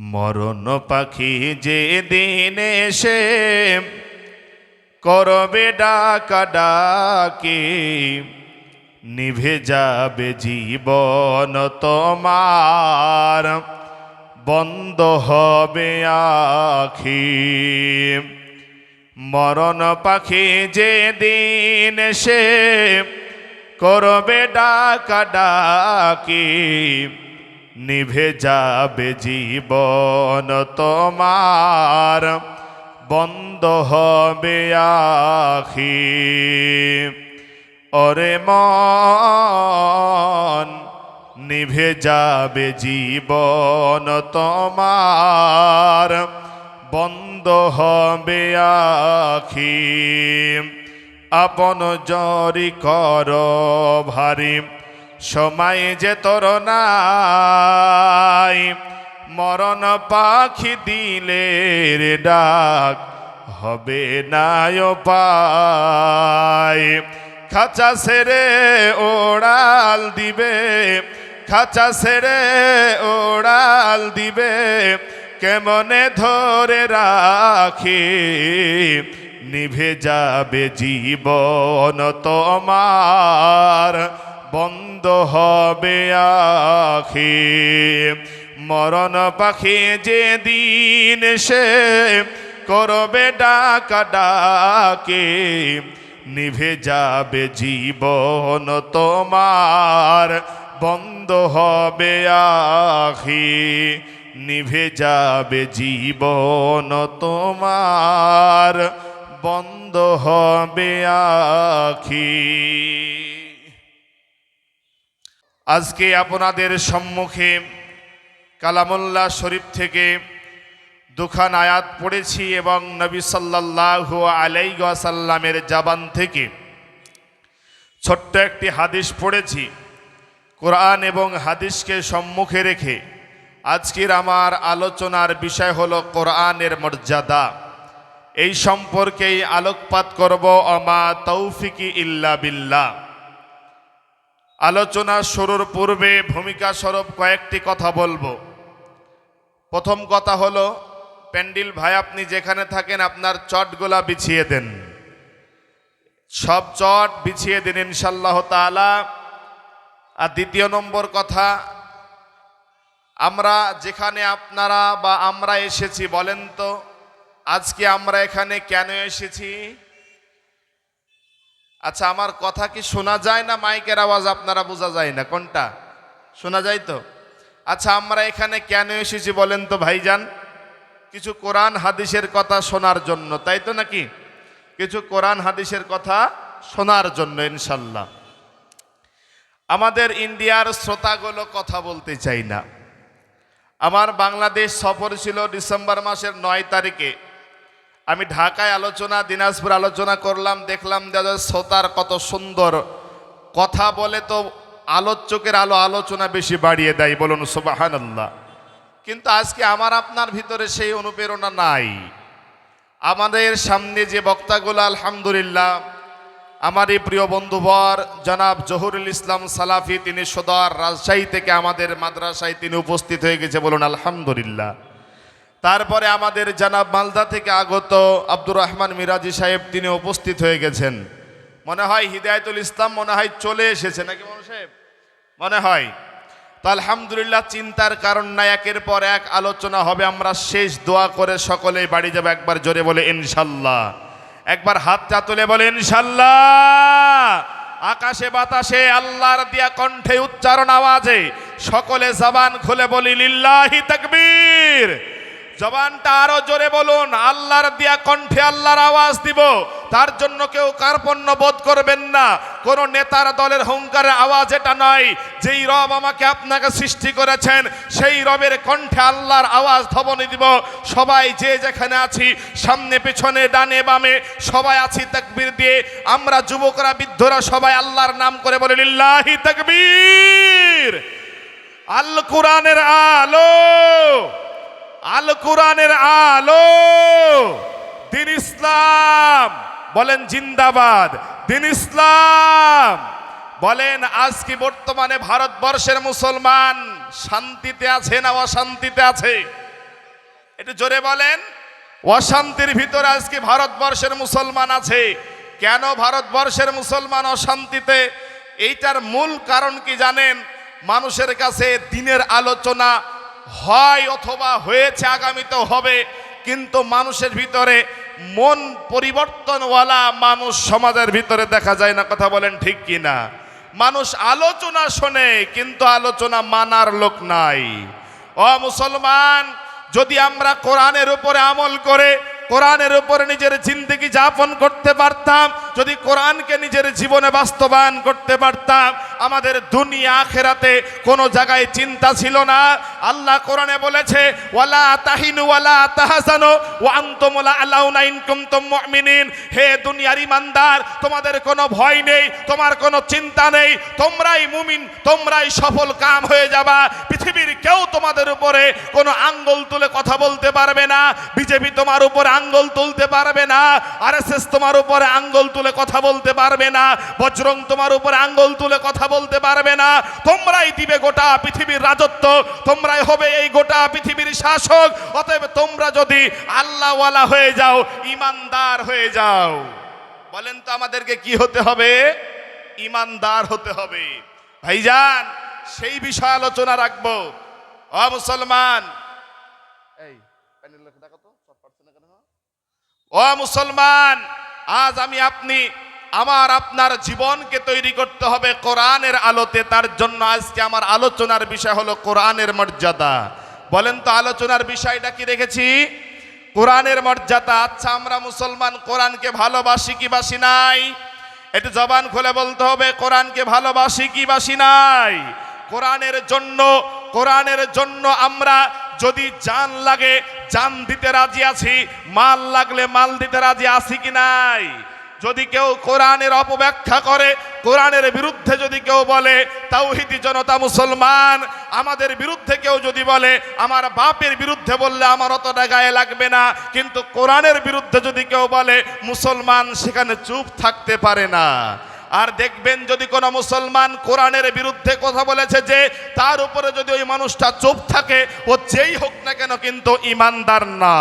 মরণ পাখি যে দিন এসে করবে ডাকাডাকি, নিভে যাবে জীবন তোমার, বন্ধ হবে আখি। মরণ পাখি যে দিন এসে করবে ডাকাডাকি, নিভে যাবে জীবন তোমার, বন্ধ হবে আখি। ওরে মন, নিভে যাবে জীবন তোমার, বন্ধ হবে আখি। আপন জরি কর ভারী, সময় যে তোর নাই, মরণ পাখি দিলের ডাক হবে না উপায়। খাঁচা ছেড়ে ওড়াল দিবে, খাঁচা ছেড়ে ওড়াল দিবে, কেমনে ধরে রাখি, নিভে যাবে জীবন তোমার, বন্ধ হবে আখি। মরণ পাখি যে দিন সে করবে ডাকাডাকি, নিভে যাবে জীবন তোমার, বন্ধ হবে আখি। নিভে যাবে জীবন তোমার, বন্ধ হবে আখি। আজকে আপনাদের সম্মুখে কালামুল্লাহ শরীফ থেকে দুখান আয়াত পড়েছি এবং নবী সাল্লাল্লাহু আলাইহি ওয়াসাল্লামের জবান থেকে ছোট্ট একটি হাদিস পড়েছি। কোরআন এবং হাদিসকে সম্মুখে রেখে আজকের আমার আলোচনার বিষয় হলো কোরআনের মর্যাদা। এই সম্পর্কেই আলোকপাত করব। আমা তৌফিকি ইল্লা বিল্লাহ। আলোচনা শুরুর পূর্বে ভূমিকা স্বরূপ কয়েকটি কথা বলবো। প্রথম কথা হলো, প্যান্ডেল ভাই আপনি যেখানে থাকেন আপনার চটগুলা বিছিয়ে দেন, সব চট বিছিয়ে দিন ইনশাআল্লাহ তাআলা। আর দ্বিতীয় নম্বর কথা, আমরা যেখানে আপনারা বা আমরা এসেছি, বলেন তো আজকে আমরা এখানে কেন এসেছি? আচ্ছা, আমার কথা কি শোনা যায় না মাইকের আওয়াজ আপনারা বোঝা যায় না? কোনটা শোনা যায় তো? আচ্ছা, আমরা এখানে কেন এসেছি বলেন তো ভাইজান? কিছু কোরআন হাদিসের কথা শোনার জন্য, তাই তো নাকি? কিছু কোরআন হাদিসের কথা শোনার জন্য ইনশাল্লাহ। আমাদের ইন্ডিয়ার শ্রোতাগুলো কথা বলতে চাই না। আমার বাংলাদেশ সফর ছিল ডিসেম্বর মাসের 9 তারিখে। আমি ঢাকায় আলোচনা, দিনাজপুর আলোচনা করলাম, দেখলাম যে শ্রোতার কত সুন্দর কথা বলে, তো আলোচকের আলোচনা বেশি বাড়িয়ে দেয়, বলুন সুবহানাল্লাহ। কিন্তু আজকে আমার আপনার ভিতরে সেই অনুপ্রেরণা নাই। আমাদের সামনে যে বক্তাগুলো, আলহামদুলিল্লাহ, আমারই প্রিয় বন্ধুবর জনাব জহুরুল ইসলাম সালাফি, তিনি সদর রাজশাহী থেকে আমাদের মাদ্রাসায় তিনি উপস্থিত হয়ে গেছে, বলুন আলহামদুলিল্লাহ। তারপরে আমাদের জনাব মালদা থেকে আগত আব্দুর রহমান মিরাজি সাহেব, তিনি উপস্থিত হয়ে গেছেন। মনে হয় হিদায়াতুল ইসলাম মনে হয় চলে এসেছে নাকি মনে সাহেব, মনে হয়। তো আলহামদুলিল্লাহ, চিন্তার কারণ নাই, একের পর এক আলোচনা হবে। আমরা শেষ দোয়া করে সকলেই বাড়ি যাবে। একবার জোরে বলে ইনশাল্লাহ, একবার হাতটা তুলে বলে ইনশাল্লাহ। আকাশে বাতাসে আল্লাহর দিয়া কণ্ঠে উচ্চারণ আওয়াজে সকলে জবান খুলে বলি লিল্লাহি তাকবীর। জবানটা আরো জোরে বলুন, আল্লাহর দিয়া কণ্ঠে আল্লাহর আওয়াজ দিব। তার জন্য কেউ কার্পণ্য বোধ করবেন না, কোন নেতার দলের হুঙ্কারের আওয়াজ এটা নয়। যেই রব আমাকে আপনাকে সৃষ্টি করেছেন, সেই রবের কণ্ঠে আল্লাহর আওয়াজ ধ্বনি দিব। সবাই যে যেখানে আছি, সামনে পেছনে ডানে বামে সবাই আছি, তাকবীর দিয়ে আমরা যুবকরা বৃদ্ধরা সবাই আল্লাহর নাম করে বলে লিল্লাহি তাকবীর। আল কোরআনের আলো, আল কোরআনের আলো, দিন ইসলাম বলেন জিন্দাবাদ, দিন ইসলাম বলেন। আজকে বর্তমানে ভারতবর্ষের মুসলমান শান্তিতে আছে না অশান্তিতে আছে? একটু জোরে বলেন। অশান্তির ভিতরে আজকে ভারতবর্ষের মুসলমান আছে। কেন ভারতবর্ষের মুসলমান অশান্তিতে? এইটার মূল কারণ কি জানেন? মানুষের কাছে দিনের আলোচনা হয় অথবা হয়েছে, আগামীতেও হবে, কিন্তু মানুষের ভিতরে মন পরিবর্তনওয়ালা মানুষ সমাজের ভিতরে দেখা যায় না। কথা বলেন ঠিক কি না? মানুষ আলোচনা শোনে কিন্তু আলোচনা মানার লোক নাই। ও মুসলমান, যদি আমরা কোরআনের উপরে আমল করে কোরআনের উপরে নিজের জিন্দেগি যাপন করতে পারতাম, যদি কোরআনকে নিজের জীবনে বাস্তবায়ন করতে পারতাম, আমাদের দুনিয়া আখিরাতে কোনো জায়গায় চিন্তা ছিল না। আল্লাহ কোরআনে বলেছে, ওয়ালা তাহিনু ওয়ালা তাহজানু ওয়া আনতুমুল আলাউনা ইন কুনতুম মুমিনিন। হে দুনিয়ার ঈমানদার, তোমাদের কোনো ভয় নেই, তোমার কোনো চিন্তা নেই, তোমরাই মুমিন, তোমরাই সফল কাম হয়ে যাবা। পৃথিবীর কেউ তোমাদের উপরে কোনো আঙ্গুল তুলে কথা বলতে পারবে না। বিজেপি তোমার উপরে আঙ্গুল তুলতে পারবে না, আরএসএস তোমার উপরে আঙ্গুল তুলে কথা বলতে পারবে না, বজরং তোমার উপরে আঙ্গুল তুলে কথা বলতে পারবে না। তোমরাই দিবে গোটা পৃথিবীর রাজত্ব, তোমরাই হবে এই গোটা পৃথিবীর শাসক। অতএব তোমরা যদি আল্লাহওয়ালা হয়ে যাও, ইমানদার হয়ে যাও, বলেন তো আমাদেরকে কি হতে হবে? ইমানদার হতে হবে। ভাইজান, সেই বিষয় আলোচনা রাখবো। ও মুসলমান, এই প্যানেল দেখো তো, ও মুসলমান, আজ আমি আপনি আমার আপনার জীবনকে তৈরি করতে হবে কোরআনের আলোতে। তার জন্য আজকে আমার আলোচনার বিষয় হলো কোরআনের মর্যাদা। বলেন তো আলোচনার বিষয়টা কি রেখেছি? কোরআনের মর্যাদা। আচ্ছা, আমরা মুসলমান কোরআনকে ভালোবাসি কি বাসি নাই? একটু জবান খুলে বলতে হবে, কোরআনকে ভালোবাসি কি বাসি নাই? কোরআনের জন্য আমরা যদি জান লাগে জান দিতে রাজি আছি, মাল লাগলে মাল দিতে রাজি আছি কি নাই? যদি কেউ কোরআনের অপব্যাখ্যা করে, কোরআনের বিরুদ্ধে যদি কেউ বলে, তাওহীদি জনতা মুসলমান, আমাদের বিরুদ্ধে কেউ যদি বলে, আমার বাপের বিরুদ্ধে বললে আমার অতটা গায়ে লাগবে না, কিন্তু কোরআনের বিরুদ্ধে যদি কেউ বলে, মুসলমান সেখানে চুপ থাকতে পারে না। আর দেখবেন যদি কোনো মুসলমান কোরআনের বিরুদ্ধে কথা বলেছে, যে তার উপরে যদি ওই মানুষটা চুপ থাকে, ও যেই হোক না কেন কিন্তু ইমানদার না।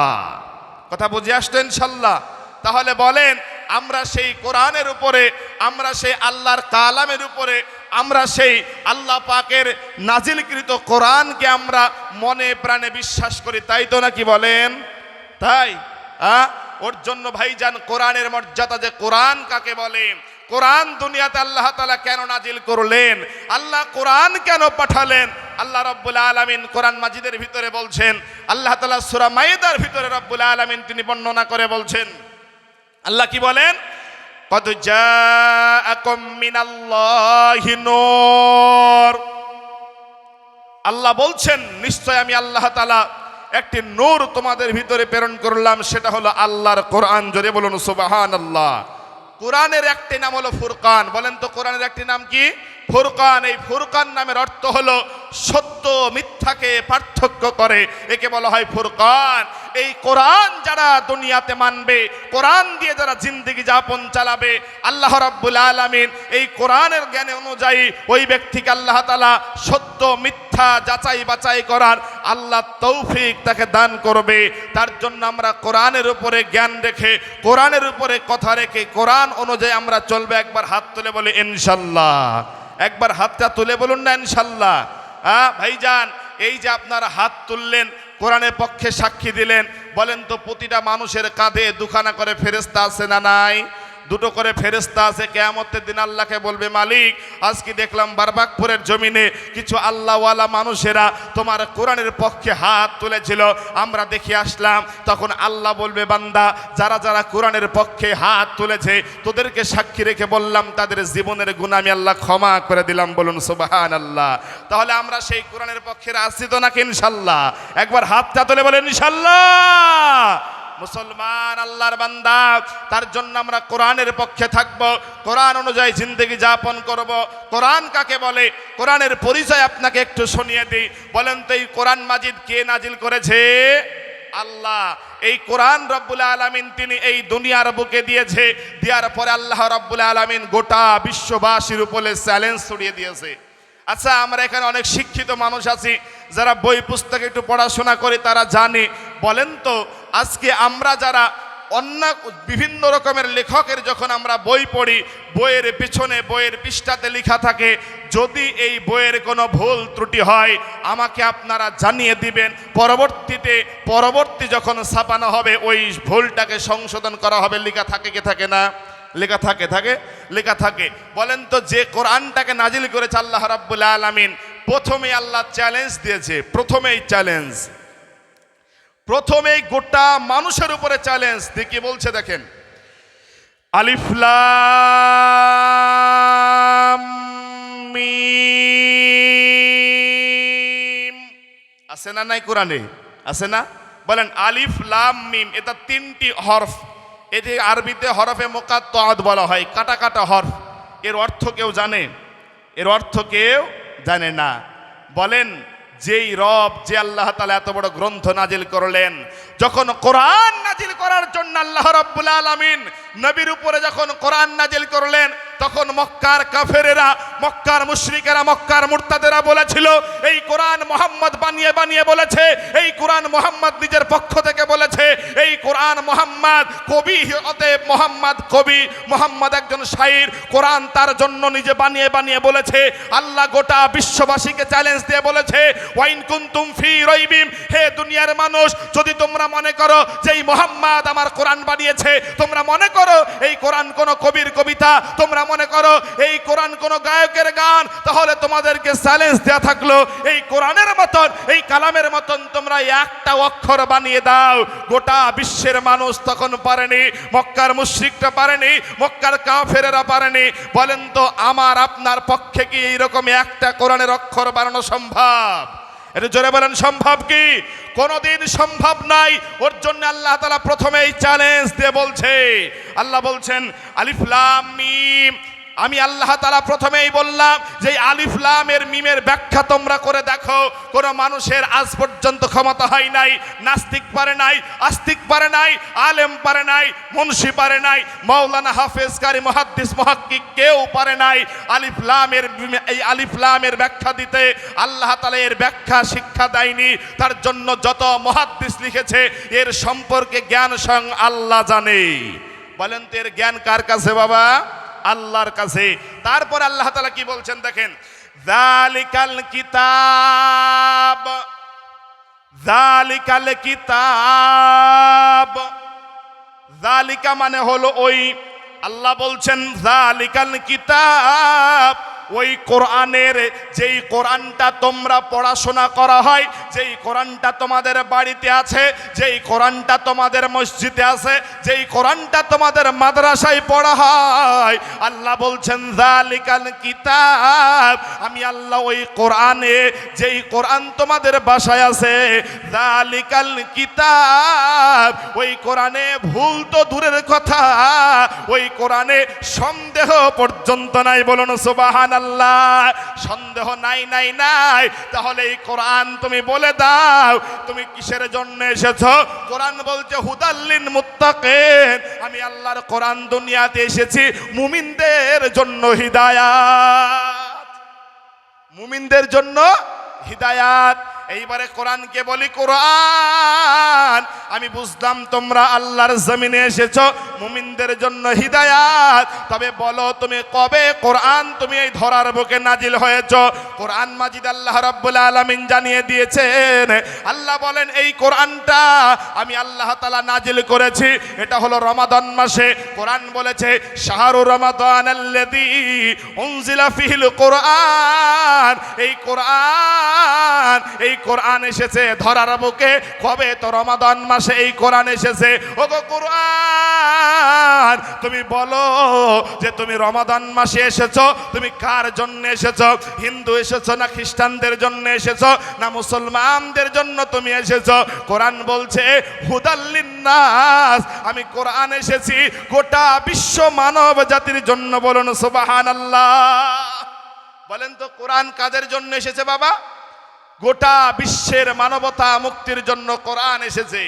কথা বুঝে আসতো ইনশাল্লাহ? তাহলে বলেন, আমরা সেই কোরআনের উপরে, আমরা সেই আল্লাহর কালামের উপরে, আমরা সেই আল্লাহ পাকের নাজিলকৃত কোরআনকে আমরা মনে প্রাণে বিশ্বাস করি, তাই তো নাকি বলেন? তাই ওর জন্য ভাইজান কোরআনের মর্যাদা, যে কোরআন কাকে বলে, কোরআন দুনিয়াতে আল্লাহ তাআলা কেন নাজিল করলেন, আল্লাহ কোরআন কেন পাঠালেন, আল্লাহ রাব্বুল আলামিন কোরআন মাজিদের ভিতরে বলছেন। আল্লাহ তাআলা সূরা মাইদার ভিতরে রাব্বুল আলামিন তিনি বর্ণনা করে বলছেন, আল্লাহ কি বলেন? কদ জাআকুম মিনাল্লাহি নূর। আল্লাহ বলছেন, নিশ্চয় আমি আল্লাহ তাআলা একটি নূর তোমাদের ভিতরে প্রেরণ করলাম, সেটা হলো আল্লাহর কোরআন। জোরে বলুন সুবহানাল্লাহ। কোরআনের একটি নাম হলো ফুরকান। বলেন তো কোরআনের একটি নাম কি? ফুরকান। এই ফুরকান নামের অর্থ হলো সত্য মিথ্যাকে পার্থক্য করে, একে বলা হয় ফুরকান। এই কোরআন যারা দুনিয়াতে মানবে, কোরআন দিয়ে যারা জিন্দেগি যাপন চালাবে, আল্লাহ রাব্বুল আলামিন এই কোরআনের জ্ঞান অনুযায়ী ওই ব্যক্তিকে আল্লাহ তাআলা সত্য মিথ্যা যাচাই বাছাই করার আল্লাহ তৌফিক তাকে দান করবে। তার জন্য আমরা কোরআনের উপরে জ্ঞান রেখে, কোরআনের উপরে কথা রেখে, কোরআন অনুযায়ী আমরা চলবে। একবার হাত তুলে বলি ইনশাল্লাহ। একবার হাতটা তুলে বলুন না ইনশাল্লাহ। ভাইজান, এই যে আপনারা হাত তুললেন, কোরআনের পক্ষে সাক্ষী দিলেন, বলেন তো প্রতিটা মানুষের কাঁধে দুখানা করে ফেরেশতা আছে না নাই? দুটো করে ফেরেশতা আছে। কিয়ামতের দিন আল্লাহকে বলবে, মালিক, আজকে দেখলাম বারবাকপুরের জমিনে কিছু আল্লাহওয়ালা মানুষেরা তোমার কোরআনের পক্ষে হাত তুলেছিল, আমরা দেখে আসলাম। তখন আল্লাহ বলবে, বান্দা, যারা যারা কোরআনের পক্ষে হাত তুলেছে তোদেরকে সাক্ষী রেখে বললাম, তাদের জীবনের গুনাহ আমি আল্লাহ ক্ষমা করে দিলাম। বলুন সুবহানাল্লাহ। তাহলে আমরা সেই কোরআনের পক্ষে আছি তো নাকি ইনশাল্লাহ? একবার হাতটা তুলে বলেন ইনশাল্লাহ। মুসলমান আল্লাহর বান্দা, তার জন্য আমরা কোরআনের পক্ষে থাকব, কোরআন অনুযায়ী জিন্দেগি যাপন করব। কোরআন কাকে বলে, কোরআনের পরিচয় আপনাকে একটু শুনিয়ে দিই। বলেন তো এই কোরআন মাজিদ কে নাজিল করেছে? আল্লাহ। এই কোরআন রব্বুল আলামিন তিনি এই দুনিয়ার বুকে দিয়েছে। দেওয়ার পরে আল্লাহ রব্বুল আলামিন গোটা বিশ্ববাসীর উপরে চ্যালেঞ্জ ছড়িয়ে দিয়েছে। আচ্ছা, আমরা এখানে অনেক শিক্ষিত মানুষ আছি, যারা বই পুস্তকে একটু পড়াশোনা করে, তারা জানে বলেন তো আজকে আমরা যারা অন্য বিভিন্ন রকমের লেখকের যখন আমরা বই পড়ি, বইয়ের পেছনে বইয়ের পৃষ্ঠাতে লেখা থাকে, যদি এই বইয়ের কোনো ভুল ত্রুটি হয় আমাকে আপনারা জানিয়ে দিবেন, পরবর্তী যখন ছাপানো হবে ওই ভুলটাকে সংশোধন করা হবে। লেখা থাকে কি থাকে না? লেখা থাকে। বলেন তো যে কোরআনটাকে নাজিল করেছে আল্লাহ রাব্বুল আলামিন, প্রথমে আল্লাহ চ্যালেঞ্জ দিয়েছে, প্রথমেই গোটা মানুষের উপরে চ্যালেঞ্জ দিয়ে কি বলছে দেখেন, আলিফ লাম মিম। আছে না নাই কোরআনে? আছে না? বলেন আলিফ লাম মিম, এটা তিনটি হরফ। এটি আরবিতে হরফে মুকাত্তাআত বলা হয়, কাটা কাটা হরফ। এর অর্থ কেউ জানে? এর অর্থ কেউ জানে না। বলেন যেই রব, যে আল্লাহ তাআলা এত বড় গ্রন্থ নাজিল করলেন, যখন কোরআন নাজিল করার জন্য আল্লাহ রাব্বুল আলামিন নবীর উপরে যখন কোরআন নাজিল করলেন, তখন মক্কার কাফেরেরা, মক্কার মুশরিকেরা, মক্কার মুরতাদেরা বলেছিল এই কোরআন মুহাম্মদ বানিয়ে বলেছে, এই কোরআন মুহাম্মদ নিজের পক্ষ থেকে বলেছে, এই কোরআন মুহাম্মদ কবি, অতএব মুহাম্মদ কবি, মুহাম্মদ একজন শায়র, কোরআন তার জন্য নিজে বানিয়ে বলেছে। আল্লাহ গোটা বিশ্ববাসীকে চ্যালেঞ্জ দিয়ে বলেছে, ওয়াইন কুনতুম ফি রাইবিম, হে দুনিয়ার মানুষ, যদি তোমরা মনে করো যে এই মুহাম্মদ আমার কোরআন বানিয়েছে, তোমরা মনে করো এই কোরআন কোন কবির কবিতা, তোমরা মনে করো এই কোরআন কোন গায়কের গান, তাহলে তোমাদেরকে চ্যালেঞ্জ দেয়া থাকলো এই কোরআনের মতন, এই কালামের মতন তোমরা একটা অক্ষর বানিয়ে দাও। গোটা বিশ্বের মানুষ তখন পারেনি, মক্কার মুশরিকরা পারেনি, মক্কার কাফেরেরা পারেনি। বলেন তো আমার আপনার পক্ষে কি এইরকম একটা কোরআনের অক্ষর বানানো সম্ভব? এটা জোরে বলেন, সম্ভব কি? কোনদিন সম্ভব নাই। ওর জন্য আল্লাহ তাআলা প্রথমেই চ্যালেঞ্জ দিয়ে বলছে, আল্লাহ বলছেন আলিফ লাম মিম। আমি আল্লাহ তাআলা প্রথমেই বললাম যে আলিফ লামের মিমের ব্যাখ্যা তোমরা করে দেখো। কোন মানুষের আজ পর্যন্ত ক্ষমতা হয় নাই, নাস্তিক পারে নাই, আস্তিক পারে নাই, আলেম পারে নাই, মুন্সি পারে নাই, মাওলানা হাফেজ কারি মুহাদ্দিস মুহাক্কিক কেউ পারে নাই এই আলিফ লামের ব্যাখ্যা দিতে। আল্লাহ তাআলা এর ব্যাখ্যা শিক্ষা দেয়নি, তার জন্য যত মুহাদ্দিস লিখেছে এর সম্পর্কে জ্ঞান স্বয়ং আল্লাহ জানে। বলেন তো এর জ্ঞান কার কাছে বাবা? আল্লাহর কাছে। তারপর আল্লাহ তাআলা কি বলছেন দেখেন, যালিকাল কিতাব। যালিকা মানে হলো ওই, আল্লাহ বলছেন যালিকাল কিতাব, ওই কোরআনের, যেই কোরআনটা তোমরা পড়াশোনা করা হয়, যেই কোরআনটা তোমাদের বাড়িতে আছে, যেই কোরআনটা তোমাদের মসজিদে আছে, যেই কোরআনটা তোমাদের মাদ্রাসায় পড়া হয়, আল্লাহ বলছেন যালিকাল কিতাব। আমি আল্লাহ ওই কোরআনে, যেই কোরআন তোমাদের বাসায় আছে, যালিকাল কিতাব, ওই কোরআনে ভুল তো দূরের কথা, ওই কোরআনে সন্দেহ পর্যন্ত নাই। বলুন সুবহানাল্লাহ। সন্দেহ নাই। তাহলে এই কোরআন তুমি বলে দাও তুমি কিসের জন্য এসেছো? কোরআন বলছে হুদাল্লিল মুত্তাকিন, আমি আল্লাহর কোরআন দুনিয়াতে এসেছি মুমিনদের জন্য হিদায়াত, মুমিনদের জন্য হিদায়াত। এইবারে কোরআনকে বলি, কোরআন আমি বুঝলাম তোমরা আল্লাহর জমিনে এসেছো মুমিনদের জন্য হিদায়াত, তবে বলো তুমি কবে কোরআন তুমি এই ধরার বুকে নাজিল হয়েছো? কোরআন মাজিদ আল্লাহ রাব্বুল আলামিন জানিয়ে দিয়েছেন। আল্লাহ বলেন এই কোরআনটা আমি আল্লাহ তাআলা নাজিল করেছি, এটা হলো রমাদান মাসে। কোরআন বলেছে শাহরু রমাদানাল্লাযী উনজিলা ফিহিল কোরআন। এই কোরআন এসেছে ধরার বুকে কবে? তো রমাদান মাসে এই কোরআন এসেছে। ওগো কোরআন তুমি বলো যে তুমি রমাদান মাসে এসেছো, তুমি কার জন্য এসেছো? হিন্দু এসেছো না খ্রিস্টানদের জন্য এসেছো না মুসলমানদের জন্য তুমি এসেছো? কোরআন বলছে হুদাল্লিন নাস, আমি কোরআন এসেছি গোটা বিশ্ব মানব জাতির জন্য। বলুন সুবহানাল্লাহ। বলেন তো কোরআন কাদের জন্য এসেছে বাবা? গোটা বিশ্বের মানবতা মুক্তির জন্য কোরআন এসেছে।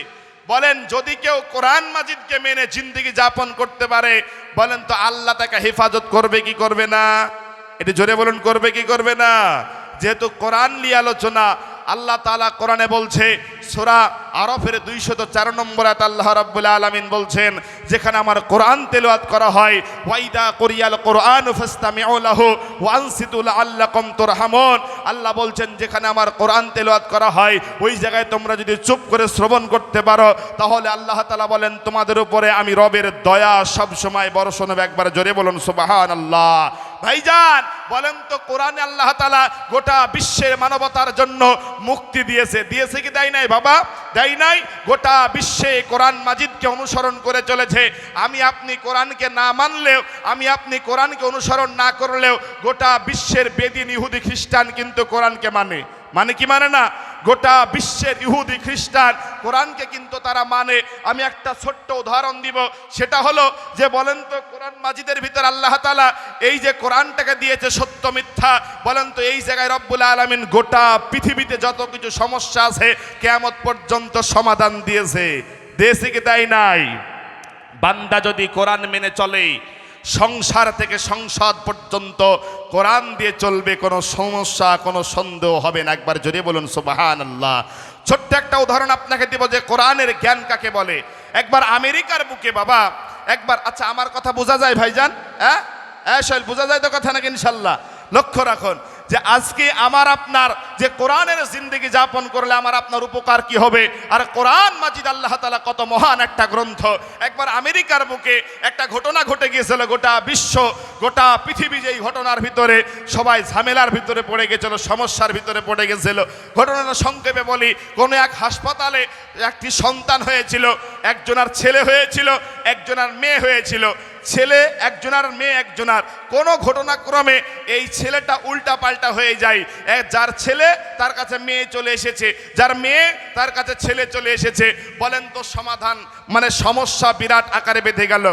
বলেন যদি কেউ কোরআন মাজিদকে মেনে জিন্দেগি যাপন করতে পারে, বলেন তো আল্লাহ তাকে হেফাজত করবে কি করবে না? এটা জোরে বলুন, করবে কি করবে না? যেহেতু কোরআন নিয়ে আলোচনা, আল্লাহ তাআলা কোরআনে বলছে, সূরা আরাফের 204 নম্বর আয়াত আল্লাহ রাব্বুল আলামিন বলছেন, যেখানে আমার কোরআন তেলাওয়াত করা হয়, ওয়াইদা কুরিয়াল কোরআন ফাসতামিউ লাহু ওয়া আনসিতু লাআল্লাকুম তুরহামুন। আল্লাহ বলছেন, যেখানে আমার কোরআন তেলাওয়াত করা হয় ওই জায়গায় তোমরা যদি চুপ করে শ্রবণ করতে পারো, তাহলে আল্লাহ তাআলা বলেন তোমাদের উপরে আমি রবের দয়া সব সময় বর্ষণ হবে। একবার জোরে বলুন সুবহানাল্লাহ। ভাইজান বলেন তো, কোরআনে আল্লাহ তাআলা গোটা বিশ্বের মানবতার জন্য মুক্তি দিয়েছে, দিয়েছে কি দেয় নাই বাবা? দেয় নাই? গোটা বিশ্বে কোরআন মাজিদকে অনুসরণ করে চলেছে। আমি আপনি কোরআনকে না মানলেও, আমি আপনি কোরআনকে অনুসরণ না করলেও গোটা বিশ্বের বেদিন ইহুদি খ্রিস্টান কিন্তু কোরআনকে মানে। মানে কি মানে না? গোটা বিশ্বের ইহুদি খ্রিস্টান কোরআনকে কিন্তু তারা মানে। আমি একটা ছোট্ট উদাহরণ দিব, সেটা হলো যে বলেন তো, কোরআন মাজিদের ভিতর আল্লাহ তাআলা এই যে কোরআনটাকে দিয়েছে সত্য মিথ্যা, বলেন তো এই জায়গায় রব্বুল আলামিন গোটা পৃথিবীতে যত কিছু সমস্যা আছে কিয়ামত পর্যন্ত সমাধান দিয়েছে। দিয়েছে কি দেয় নাই? বান্দা যদি কোরআন মেনে চলে, সংসার থেকে সংসদ পর্যন্ত কোরআন দিয়ে চলবে, কোনো সমস্যা কোনো সন্দেহ হবে না। একবার জোরে বলুন সুবহানাল্লাহ। ছোট্ট একটা উদাহরণ আপনাকে দেব যে কোরআনের জ্ঞান কাকে বলে। একবার আমেরিকার বুকে বাবা, একবার, আচ্ছা আমার কথা বোঝা যায় ভাইজান? হ্যাঁ শৈল, বোঝা যায় তো কথা নাকি? ইনশাল্লাহ। লক্ষ্য রাখুন যে আজকে আমার আপনার যে কোরআনের জিন্দেগি যাপন করলে আমার আপনার উপকার কি হবে। আর কোরআন মাজিদ আল্লাহ তাআলা কত মহান একটা গ্রন্থ। একবার আমেরিকার বুকে একটা ঘটনা ঘটে গিয়েছিল, গোটা বিশ্ব গোটা পৃথিবী যেই ঘটনার ভিতরে সবাই ঝামেলার ভিতরে পড়ে গেছিল, সমস্যার ভিতরে পড়ে গেছিল। ঘটনাটা সংক্ষেপে বলি, কোনো এক হাসপাতালে একটি সন্তান হয়েছিল, একজনার ছেলে হয়েছিল, একজনার মেয়ে হয়েছিল। ছেলে একজনার, মেয়ে একজনার। কোনো ঘটনাক্রমে এই ছেলেটা উল্টা পাল্টা হয়ে যায়। যার ছেলে তার কাছে মেয়ে চলে এসেছে, যার মেয়ে তার কাছে ছেলে চলে এসেছে। বলেন তো সমাধান, মানে সমস্যা বিরাট আকারে বেঁধে গেল।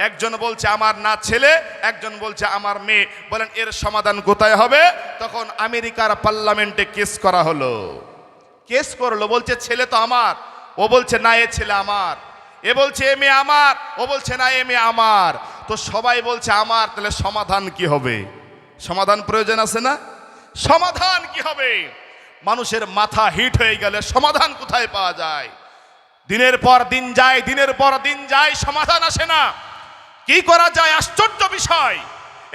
একজন বলছে আমার না ছেলে, একজন বলছে আমার মেয়ে। বলেন এর সমাধান কোথায় হবে? তখন আমেরিকার পার্লামেন্টে কেস করা হলো। কেস করলো, বলছে ছেলে তো আমার, ও বলছে না এ ছেলে আমার। এ বলছে এ মেয়ে আমার, ও বলছে না এ মেয়ে আমার। তো সবাই বলছে আমার, তাহলে সমাধান কি হবে? সমাধান প্রয়োজন আছে না? সমাধান কি হবে? মানুষের মাথা হিট হয়ে গেলে সমাধান কোথায় পাওয়া যায়? দিনের পর দিন যায়, দিনের পর দিন যায়, সমাধান আসে না। কি করা যায়? আশ্চর্য বিষয়।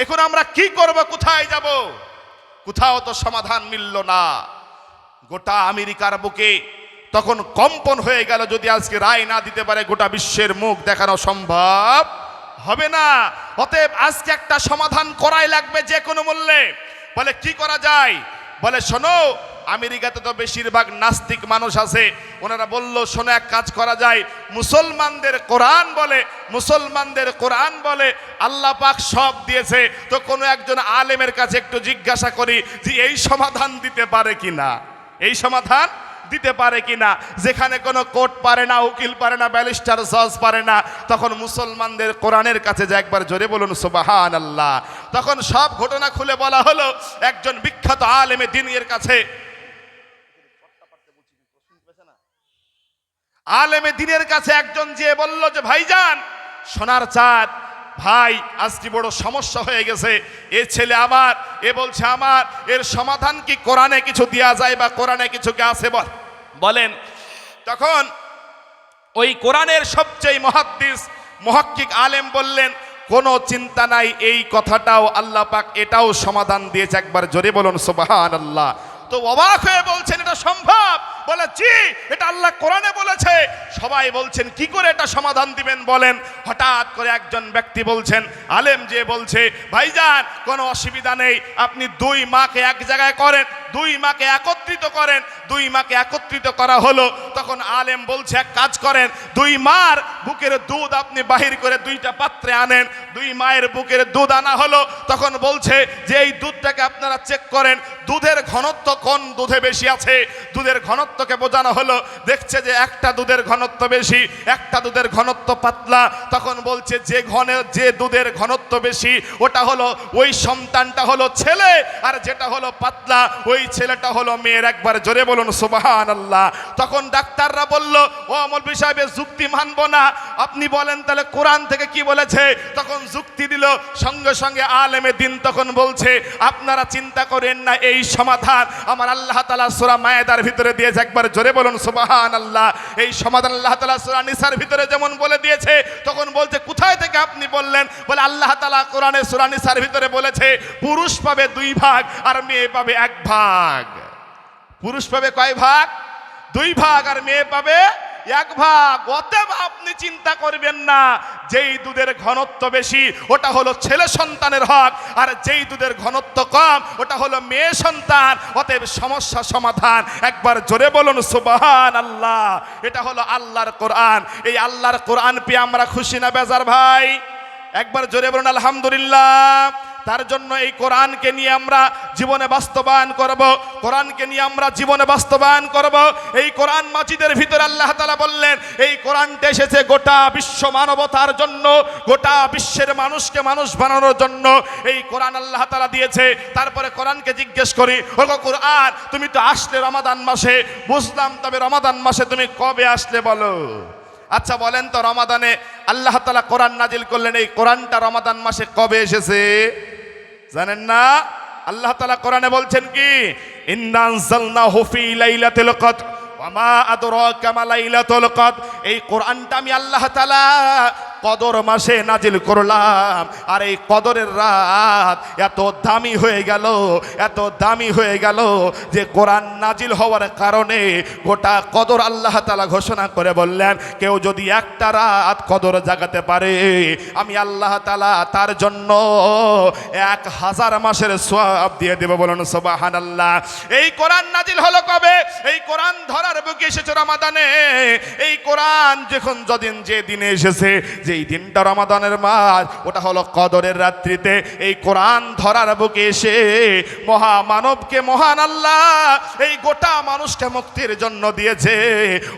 এখন আমরা কি করব, কোথায় যাব? কোথাও তো সমাধান মিলল না। গোটা আমেরিকার বুকে তখন কম্পন হয়ে গেল, যদি আজকে রায় না দিতে পারে গোটা বিশ্বের মুখ দেখানো সম্ভব হবে না। অতএব আজকে একটা সমাধান করাই লাগবে যে কোনো মূল্যে। বলে কি করা যায়? বলে শোনো, আমেরিকাতে তো বেশিরভাগ নাস্তিক মানুষ আছে। ওনারা বলল শোনো, এক কাজ করা যায়, মুসলমানদের কোরআন বলে, মুসলমানদের কোরআন বলে আল্লাহ পাক সব দিয়েছে, তো কোনো একজন আলেমের কাছে একটু জিজ্ঞাসা করি যে এই সমাধান দিতে পারে কিনা, এই সমাধান দিতে পারে কিনা। যেখানে কোনো কোর্ট পারে না, উকিল পারে না, ব্যারিস্টার জজ পারে না, তখন মুসলমানদের কোরআনের কাছে যে, একবার জোরে বলুন সুবহানাল্লাহ। তখন সব ঘটনা খুলে বলা হলো একজন বিখ্যাত আলেমে দ্বীনের কাছে। আলেমে দ্বীনের কাছে একজন যে বলল যে ভাইজান, সোনার চাঁদ ভাই, আজকে বড় সমস্যা হয়ে গেছে, এ ছেলে আমার, এ বলছে আমার, এর সমাধান কি কোরআনে কিছু দেয়া যায় বা কোরআনে কিছু কি আছে বলেন। তখন ওই কোরআনের সবচেয়ে মুহাদ্দিস মুহাক্কিক আলেম বললেন কোনো চিন্তা নাই, এই কথাটাও আল্লাহ পাক এটাও সমাধান দিয়েছে। একবার জোরে বলুন সুবহানাল্লাহ। তো অবাক হয়ে বলছেন এটা সম্ভব? বলে জি, এটা আল্লাহ কোরআনে বলেছে। সবাই বলছেন কি করে এটা সমাধান দিবেন বলেন। হঠাৎ করে একজন ব্যক্তি বলছেন, আলেম যে বলছে ভাইজান কোনো অসুবিধা নেই, আপনি দুই মাকে এক জায়গায় করেন, দুই মাকে একত্রিত করেন। দুই মাকে একত্রিত করা হলো। তখন আলেম বলছে এক কাজ করেন, দুই মার বুকের দুধ আপনি বাহির করে দুইটা পাত্রে আনেন। দুই মায়ের বুকের দুধ আনা হলো। তখন বলছে যে এই দুধটাকে আপনারা চেক করেন, দুধের ঘনত্ব কোন দুধে বেশি আছে। দুধের ঘনত্ব ঘনত্বকে বোঝানো হলো, দেখছে যে একটা দুধের ঘনত্ব বেশি, একটা দুধের ঘনত্ব পাতলা, তখন বলছে যে দুধের ঘনত্ব বেশি ওটা হলো ওই সন্তানটা হলো ছেলে, আর যেটা হলো পাতলা ওই ছেলেটা হলো মেয়ের। একবার জোরে বলুন সুবহানাল্লাহ। তখন ডাক্তাররা বলল, ও মৌলভী সাহেব যুক্তি মানবো না, আপনি বলেন তাহলে কোরআন থেকে কি বলেছে। তখন যুক্তি দিল, সঙ্গে সঙ্গে আলেমে দিন তখন বলছে, আপনারা চিন্তা করেন না, এই সমাধান আমার আল্লাহ তাআলা সূরা মায়েদার ভিতরে দিয়েছে। একবার জোরে বলুন সুবহানাল্লাহ। এই সমাধান আল্লাহ তাআলা সূরা নিসার ভিতরে যেমন বলে দিয়েছে, তখন বলছে কোথায় থেকে আপনি বললেন? বলে আল্লাহ তাআলা কোরআনে সূরা নিসার ভিতরে বলেছে পুরুষ পাবে 2 ভাগ আর মেয়ে পাবে 1 ভাগ। পুরুষ পাবে কয় ভাগ? 2 ভাগ, আর মেয়ে পাবে 1 ভাগ। অতএব আপনি চিন্তা করবেন না, যেই দুধের ঘনত্ব বেশি ওটা হলো ছেলে সন্তানের হক, আর যেই দুধের ঘনত্ব কম ওটা হলো মেয়ে সন্তান। অতএব সমস্যা সমাধান। একবার জোরে বলুন সুবহানাল্লাহ। এটা হলো আল্লাহর কোরআন। এই আল্লাহর কোরআন পেয়ে আমরা খুশি না বেজার ভাই? একবার জোরে বলুন আলহামদুলিল্লাহ। তার জন্য এই কোরআনকে নিয়ে আমরা জীবনে বাস্তবায়ন করব, কোরআনকে নিয়ে আমরা জীবনে বাস্তবায়ন করব। এই কোরআন মাজিদের ভিতরে আল্লাহ তাআলা বললেন, এই কোরআনটা এসেছে গোটা বিশ্ব মানবতার জন্য, গোটা বিশ্বের মানুষকে মানুষ বানানোর জন্য এই কোরআন আল্লাহ তাআলা দিয়েছে। তারপরে কোরআনকে জিজ্ঞেস করি, ওগো কোরআন তুমি তো আসলে রমাদান মাসে, বুঝলাম, তবে রমাদান মাসে তুমি কবে আসলে বলো? আচ্ছা বলেন তো, রমাদানে আল্লাহ তাআলা কোরআন নাজিল করলেন, এই কোরআনটা রমাদান মাসে কবে এসেছে জানেন না? আল্লাহ তাআলা কোরআনে বলছেন কি, ইন্না আনজালনাহু ফি লাইলাতিল কদর ওয়া মা আদরাকা মা লাইলাতুল কদর। এই কোরআনটা আমি আল্লাহ তাআলা কদর মাসে নাজিল করলাম। আর এই কদরের রাত এত দামি হয়ে গেল, এত দামি হয়ে গেল যে কোরআন নাজিল হওয়ার কারণে গোটা কদর আল্লাহ তাআলা ঘোষণা করে বললেন, কেউ যদি একটা রাত কদর জাগাতে পারে আমি আল্লাহ তাআলা তার জন্য 1000 মাসের সওয়াব দিয়ে দেব। বলুন সুবহানাল্লাহ। এই কোরআন নাজিল হলো কবে? এই কোরআন ধরার বুকে এসেছে রমাদানে। এই কোরআন যখন যে দিনে এসেছে, যেই দিনটা রমাদানের মাস, ওটা হলো কদরের রাত্রিতে এই কোরআন ধরার বুকে এসে মহামানবকে মহান আল্লাহ এই গোটা মানুষকে মুক্তির জন্য দিয়েছে।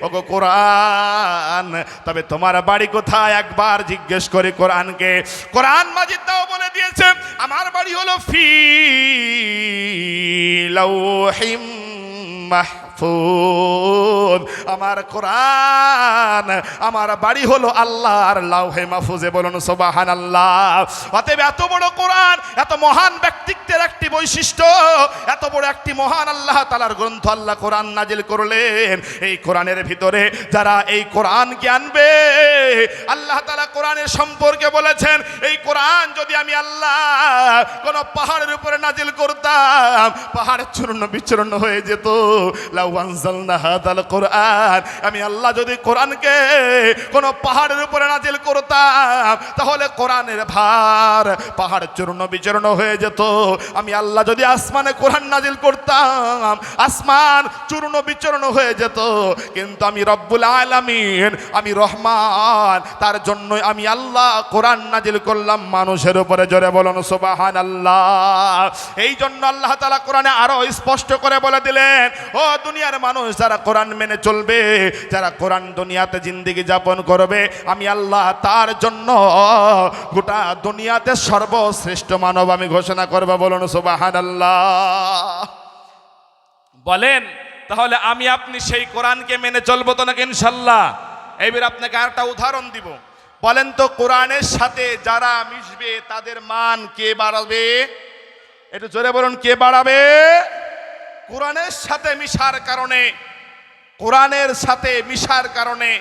ওগো কোরআন, তবে তোমার বাড়ি কোথায় একবার জিজ্ঞেস করে কোরআনকে। কোরআন মাজিদ দাও বলে দিয়েছে, আমার বাড়ি হলো ফি লাউহিম মাহফুজ। আমার কোরআন, আমার বাড়ি হলো আল্লাহর লাউহে মাহফুজে। বলুন সুবহানাল্লাহ। অতএব এত বড় কোরআন, এত মহান ব্যক্তিত্বের একটি বৈশিষ্ট্য, এত বড় একটি মহান আল্লাহ তাআলার গ্রন্থ আল্লাহ কোরআন নাজিল করলেন। এই কোরআনের ভিতরে যারা এই কোরআনকে আনবে, আল্লাহ তাআলা কোরআনের সম্পর্কে বলেছেন, এই কোরআন যদি আমি আল্লাহ কোন পাহাড়ের উপরে নাজিল করতাম, পাহাড় চূর্ণ বিচূর্ণ হয়ে যেত। লাউ আনজালনা হাযাল কোরআন, আমি আল্লাহ যদি কোরআনকে কোন পাহাড়ের উপরে নাজিল করতাম, তাহলে কোরআনের ভার পাহাড় চূর্ণ বিচূর্ণ হয়ে যেত। আমি আল্লাহ যদি আসমানে কোরআন নাজিল করতাম, আসমান চূর্ণ বিচূর্ণ হয়ে যেত। কিন্তু আমি রব্বুল আলামিন, আমি রহমান, তার জন্য আমি আল্লাহ কোরআন নাজিল করলাম মানুষের উপরে। জোরে বলুন সুবহানাল্লাহ। এই জন্য আল্লাহ তাআলা কোরআনে আরো স্পষ্ট করে বলে দিলেন, ও দুনিয়ার মানুষ, যারা কোরআন মেনে চলবে, যারা কোরআন দুনিয়াতে জিন্দেগি যাপন করবে, আমি আল্লাহ তার জন্য গোটা দুনিয়াতে সর্বশ্রেষ্ঠ মানব আমি ঘোষণা করব। বলুন সুবহানাল্লাহ। বলেন তাহলে আমি আপনি সেই কোরআনকে মেনে চলবো তো নাকি ইনশাআল্লাহ? এইবার আপনাকে আরেকটা উদাহরণ দিব। বলেন তো, কোরআনের সাথে যারা মিশবে তাদের মান কে বাড়াবে? একটু জোরে বলুন, কে বাড়াবে? কোরআনের সাথে মিশার কারণে, কোরআনের সাথে মিশার কারণে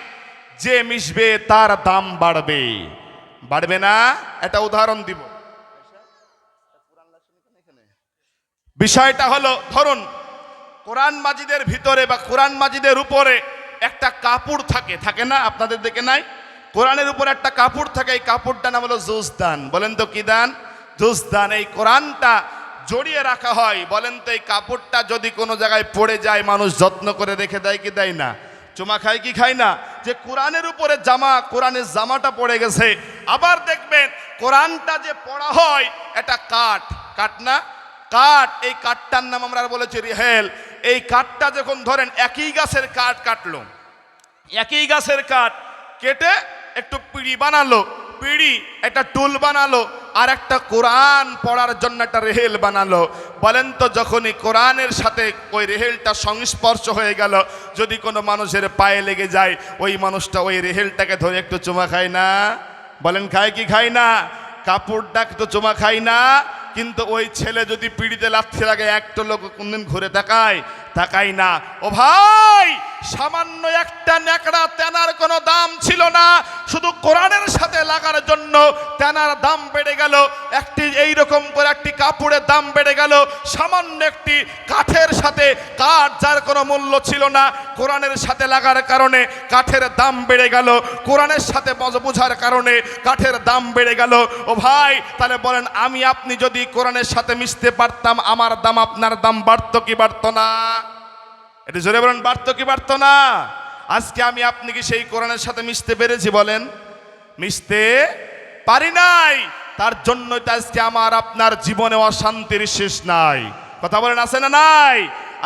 যে মিশবে তার দাম বাড়বে, বাড়বে না? একটা উদাহরণ দিব। বিষয়টা হলো, ধরুন কোরআন মাজিদের ভিতরে বা কোরআন মাজিদের উপরে একটা কাপড় থাকে, থাকে না? আপনাদের দেখে নাই? কোরআনের উপরে একটা কাপড় থাকে, এই কাপড়টার নাম হলো জুজদান। বলেন তো কি দান? জুজদান। এই কোরআনটা জড়িয়ে রাখা হয়। বলেন তো, এই কাপড়টা যদি কোনো জায়গায় পড়ে যায়, মানুষ যত্ন করে রেখে দেয় কি দেয় না? চুমা খায় কি খায় না? যে কোরআনের উপরে জামা, কোরআনের জামাটা পড়ে গেছে। আবার দেখবেন কোরআনটা যে পড়া হয়, এটা কাঠ, কাঠ না? কাঠ। এই কাঠটার নাম আমরা বলেছি রিহেল। এই কাঠটা যখন ধরেন একই গাছের কাঠ কাটলো, একই গাছের কাঠ কেটে একটু পিঁড়ি বানালো, পিঁড়ি একটা টুল বানালো, আর একটা কোরআন পড়ার জন্য একটা রেহেল বানালো। বলেন তো যখনই কোরআনের সাথে ওই রেহেলটা সংস্পর্শ হয়ে গেল, যদি কোনো মানুষের পায়ে লেগে যায়, ওই মানুষটা ওই রেহেলটাকে ধরে একটু চুমা খায় না? বলেন খায় কি খায় না? কাপড়টা একটু চুমা খায় না? কিন্তু ওই ছেলে যদি পিড়িতে লাথি লাগে, একটা লোক কোনদিন ঘুরে তাকায় না। ও ভাই, সামান্য একটা ন্যাকড়া তেনার কোনো দাম ছিল না, শুধু কোরআনের সাথে লাগার জন্য তেনার দাম বেড়ে গেল। একটি এইরকম করে একটি কাপড়ের দাম বেড়ে গেল, সামান্য একটি কাঠের সাথে, কাঠ যার কোনো মূল্য ছিল না, কোরআনের সাথে লাগার কারণে কাঠের দাম বেড়ে গেল, কোরআনের সাথে বোঝার কারণে কাঠের দাম বেড়ে গেল। ও ভাই, তাহলে বলেন আমি আপনি যদি কোরআনের সাথে মিশতে পারতাম, আমার দাম আপনার দাম বাড়তো কি বাড়তো না? এটা জোরে বলেন, বাড়তো কি বাড়তো না? আজকে আমি আপনি কি সেই কোরআনের সাথে মিশতে পেরেছি? বলেন, মিশতে পারি নাই। তার জন্যই তো আজকে আমার আপনার জীবনে অশান্তির শেষ নাই। কথা বলেন, আছে না নাই?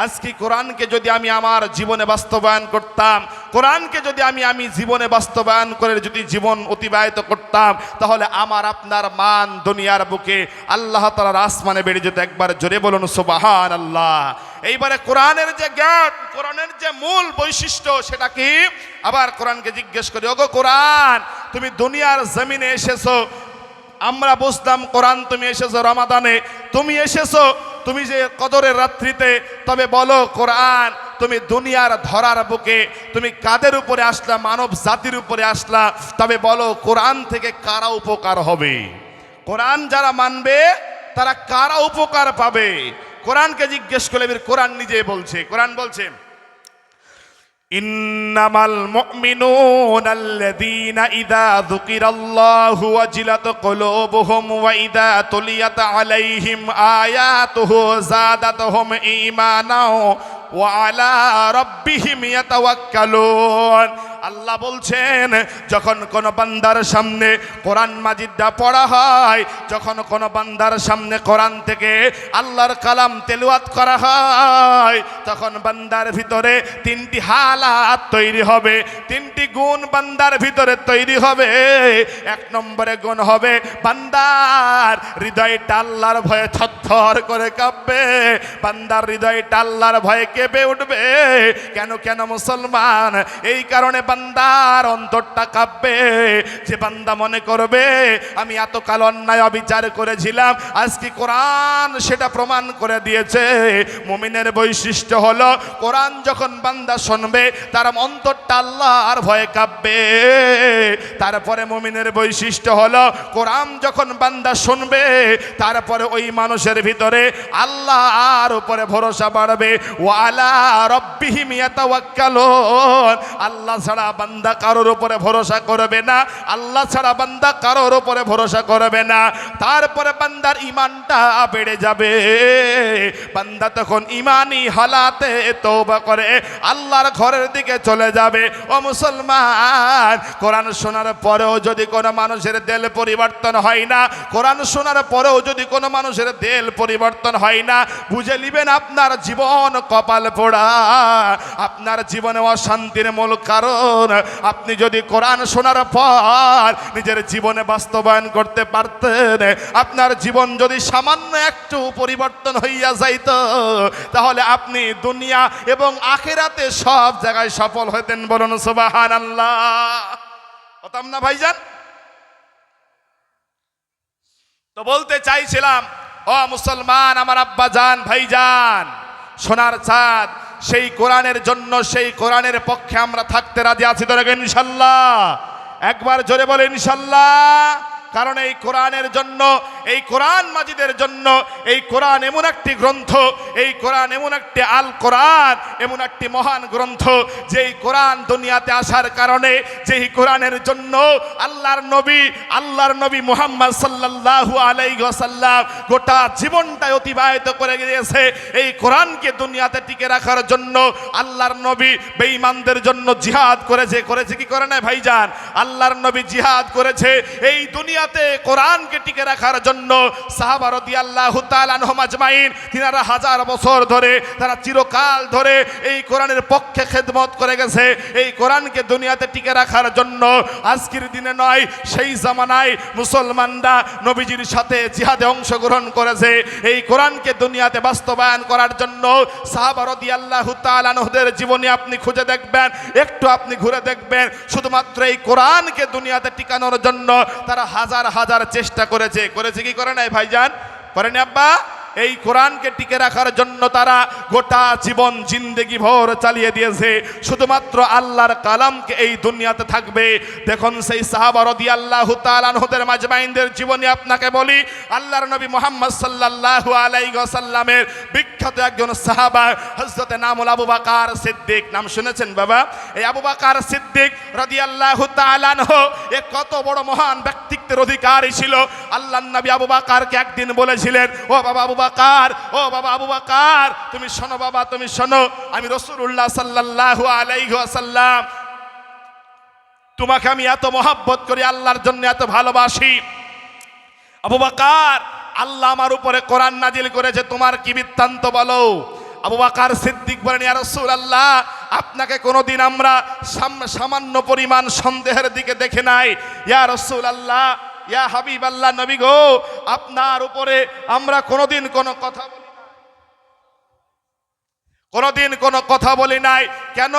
আজকে কোরআনকে যদি আমি আমার জীবনে বাস্তবায়ন করতাম, কোরআনকে যদি আমি জীবনে বাস্তবায়ন করে যদি জীবন অতিবাহিত করতাম, তাহলে আমার আপনার মান দুনিয়ার বুকে আল্লাহ তাআলার আসমানে বেড়ে যেত। একবার জোরে বলুন সুবহানাল্লাহ। এইবারে কোরআনের যে জ্ঞান, কোরআনের যে মূল বৈশিষ্ট্য, সেটা কি? আবার কোরআনকে জিজ্ঞেস করি, ওগো কোরআন, তুমি দুনিয়ার জমিনে এসেছো, আমরা বুঝলাম কোরআন তুমি এসেছো রমাদানে, তুমি এসেছো তুমি যে কদরের রাত্রিতে, তবে বলো কোরআন, তুমি দুনিয়ার ধরার বুকে তুমি কাদের উপরে আসলা? মানব জাতির উপরে আসলা। তবে বলো কোরআন থেকে কারা উপকার হবে? কোরআন যারা মানবে তারা কারা উপকার পাবে? কোরআনকে জিজ্ঞেস করলে কোরআন নিজে বলছে, কোরআন বলছে ইন্নামাল মুমিনুনা আল্লাযীনা ইযা যুকিরাল্লাহু ওয়াজিলাত কুলুবুহুম ওয়া ইযা তুলিয়াত আলাইহিম আয়াতুহু যাদাতুহুম ঈমানাও ওয়া আলা রাব্বিহিম ইয়াতাওয়াক্কালুন। আল্লাহ বলছেন, যখন কোন বান্দার সামনে কোরআন মাজিদটা পড়া হয়, যখন কোন বান্দার সামনে কোরআন থেকে আল্লাহর কালাম তেলাওয়াত করা হয়, তখন বান্দার ভিতরে তিনটি হালাত তৈরি হবে, তিনটি গুণ বান্দার ভিতরে তৈরি হবে। এক নম্বরে গুণ হবে, বান্দার হৃদয়টা আল্লাহর ভয়ে থরথর করে কাঁপবে, বান্দার হৃদয়টা আল্লাহর ভয়ে কেঁপে উঠবে। কেন মুসলমান? এই কারণে বান্দার অন্তরটা কাঁপবে, যে বান্দা মনে করবে আমি এতকাল অন্যায় অবিচার করেছিলাম, আজকে কোরআন সেটা প্রমাণ করে দিয়েছে। মুমিনের বৈশিষ্ট্য হলো, কোরআন যখন বান্দা শুনবে তার অন্তরটা আল্লাহর ভয়ে কাঁপবে। তারপরে মুমিনের বৈশিষ্ট্য হলো, কোরআন যখন বান্দা শুনবে তারপরে ওই মানুষের ভিতরে আল্লাহর উপরে ভরসা বাড়বে। ওয়া আলা রাব্বিহিম ইয়াতাওয়াক্কালুন। আল্লাহ ছাড়া বান্দা কারোর উপরে ভরসা করবে না, আল্লাহ ছাড়া বান্দা কারোর উপরে ভরসা করবে না। তারপরে বান্দার ঈমানটা বেড়ে যাবে, বান্দা তখন ঈমানি হালাতে তওবা করে আল্লাহর ঘরের দিকে চলে যাবে। ও মুসলমান, কোরআন শোনার পরেও যদি কোনো মানুষের দিল পরিবর্তন হয় না, কোরআন শোনার পরেও যদি কোনো মানুষের দিল পরিবর্তন হয় না, বুঝে নিবেন আপনার জীবন কপাল পোড়া, আপনার জীবনে অশান্তির মূল কারণ। আপনি যদি কোরআন শোনার পর নিজের জীবনে বাস্তবায়ন করতে পারতেন, আপনার জীবন যদি সামান্য একটু পরিবর্তন হইয়া যাইত, তাহলে আপনি দুনিয়া এবং আখিরাতে সব জায়গায় সফল হইতেন। বলুন সুবহানাল্লাহ। হতাম না ভাইজান? তো বলতে চাইছিলাম, ও মুসলমান, আমার আব্বা জান, ভাইজান, সোনার চাঁদ, সেই কোরআনের জন্য, সেই কোরআনের পক্ষে আমরা থাকতে রাজি আছি তো ইনশাল্লাহ? একবার জোরে বলে ইনশাল্লাহ। কারণ এই কোরআনের জন্য, এই কোরআন মাজিদের জন্য, এই কোরআন এমন একটি গ্রন্থ, এই কোরআন এমন একটি আল কোরআন, এমন একটি মহান গ্রন্থ, যেই কোরআন দুনিয়াতে আসার কারণে, যেই কোরআনের জন্য আল্লাহর নবী মুহাম্মদ সাল্লাল্লাহু আলাইহি ওয়াসাল্লাম গোটা জীবনটাই অতিবাহিত করে গিয়েছে। এই কোরআনকে দুনিয়াতে টিকে রাখার জন্য আল্লাহর নবী বেঈমানদের জন্য জিহাদ করেছে কি করে না ভাইজান? আল্লাহর নবী জিহাদ করেছে এই দুনিয়াতে কোরআনকে টিকে রাখার জন্য। জন্য সাহাবা রাদিয়াল্লাহু তাআলা আনহুম আজমাইন তিনারা হাজার বছর ধরে, তারা চিরকাল ধরে এই কোরআনের পক্ষে খেদমত করে গেছে। এই কোরআনকে দুনিয়াতে টিকে রাখার জন্য আজকের দিনে নয়, সেই জামানায় মুসলমানরা নবীজির সাথে জিহাদে অংশগ্রহণ করেছে। এই কোরআনকে দুনিয়াতে বাস্তবায়ন করার জন্য সাহাবা রাদিয়াল্লাহু তাআলা আনহুদের জীবনী আপনি খুঁজে দেখবেন, একটু আপনি ঘুরে দেখবেন, শুধুমাত্র এই কোরআনকে দুনিয়াতে টিকানোর জন্য তারা হাজার হাজার চেষ্টা করেছে। কি করে নাই ভাইজান? করেনি আব্বা? এই কোরআনকে টিকে রাখার জন্য তারা গোটা জীবন জিন্দেগি ভর চালিয়ে দিয়েছে, শুধুমাত্র আল্লাহর কালামকে এই দুনিয়াতে থাকবে। দেখুন সেই সাহাবা রাদিয়াল্লাহু তাআলা আনহুদের মাজমাইনদের জীবনী আপনাকে বলি। আল্লাহর নবী মুহাম্মদ সাল্লাল্লাহু আলাইহি ওয়াসাল্লামের বিখ্যাত একজন সাহাবা হযরত নামুল আবু বকর সিদ্দিক, নাম শুনেছেন বাবা? এই আবু বকর সিদ্দিক রাদিয়াল্লাহু তাআলা আনহু এ কত বড় মহান ব্যক্তিত্বের অধিকারী ছিল। আল্লাহর নবী আবু বকরকে একদিন বলেছিলেন, ও বাবা আবু বকর, ও বাবা আবু বকর, তুমি শোনো বাবা, তুমি শোনো, আমি রাসূলুল্লাহ সাল্লাল্লাহু আলাইহি ওয়াসাল্লাম, তোমাকে আমি এত মহব্বত করি, আল্লাহর জন্য এত ভালোবাসি। আবু বকর, আল্লাহ আমার উপরে কোরআন নাজিল করেছে, তোমার কি বৃত্তান্ত বলো। আবু বকর সিদ্দিক বলেন, ইয়া রাসূলুল্লাহ, আপনাকে কোনোদিন আমরা সামান্য পরিমাণ সন্দেহের দিকে দেখে নাই। ইয়া রাসূলুল্লাহ, ইয়া হাবিবাল্লাহ, নবী গো, আপনার উপরে আমরা কোনোদিন কোনো কথা বলি নাই, কোনোদিন কোনো কথা বলি নাই। কেন?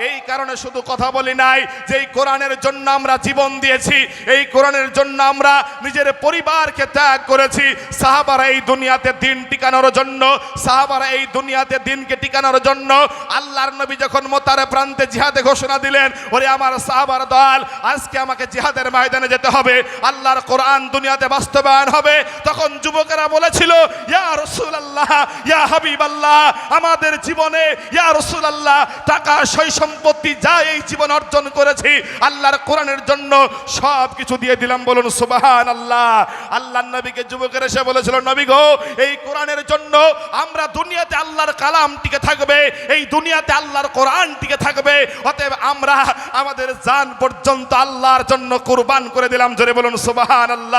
এই কারণে শুধু কথা বলি নাই যে এই কোরআনের জন্য আমরা জীবন দিয়েছি, এই কোরআনের জন্য আমরা নিজের পরিবারকে ত্যাগ করেছি। সাহাবারা এই দুনিয়াতে দিন টিকানোর জন্য, সাহাবারা এই দুনিয়াতে দিনকে টিকানোর জন্য আল্লাহর নবী যখন মোতারে প্রান্তে জিহাদে ঘোষণা দিলেন, ওরে আমার সাহাবার দল, আজকে আমাকে জিহাদের ময়দানে যেতে হবে, আল্লাহর কোরআন দুনিয়াতে বাস্তবায়ন হবে, তখন যুবকেরা বলেছিল, ইয়া রাসূলুল্লাহ, ইয়া হাবিবাল্লাহ, আমাদের জীবনে ইয়া রাসূলুল্লাহ টাকা সয় সম্পত্তি যা এই জীবন অর্জন করেছি আল্লাহর কোরআনের জন্য সব কিছু দিয়ে দিলাম, বলুন সুবহানাল্লাহ। আল্লাহর নবীকে যুবকেরা এসে বলেছিল, নবী গো, এই কোরআনের জন্য আমরা দুনিয়াতে আল্লাহর কালাম টিকে থাকবে, এই দুনিয়াতে আল্লাহর কোরআন টিকে থাকবে, অতএব আমরা আমাদের জান পর্যন্ত আল্লাহর জন্য কুরবান করে দিলাম। জোরে বলুন সুবহানাল্লাহ।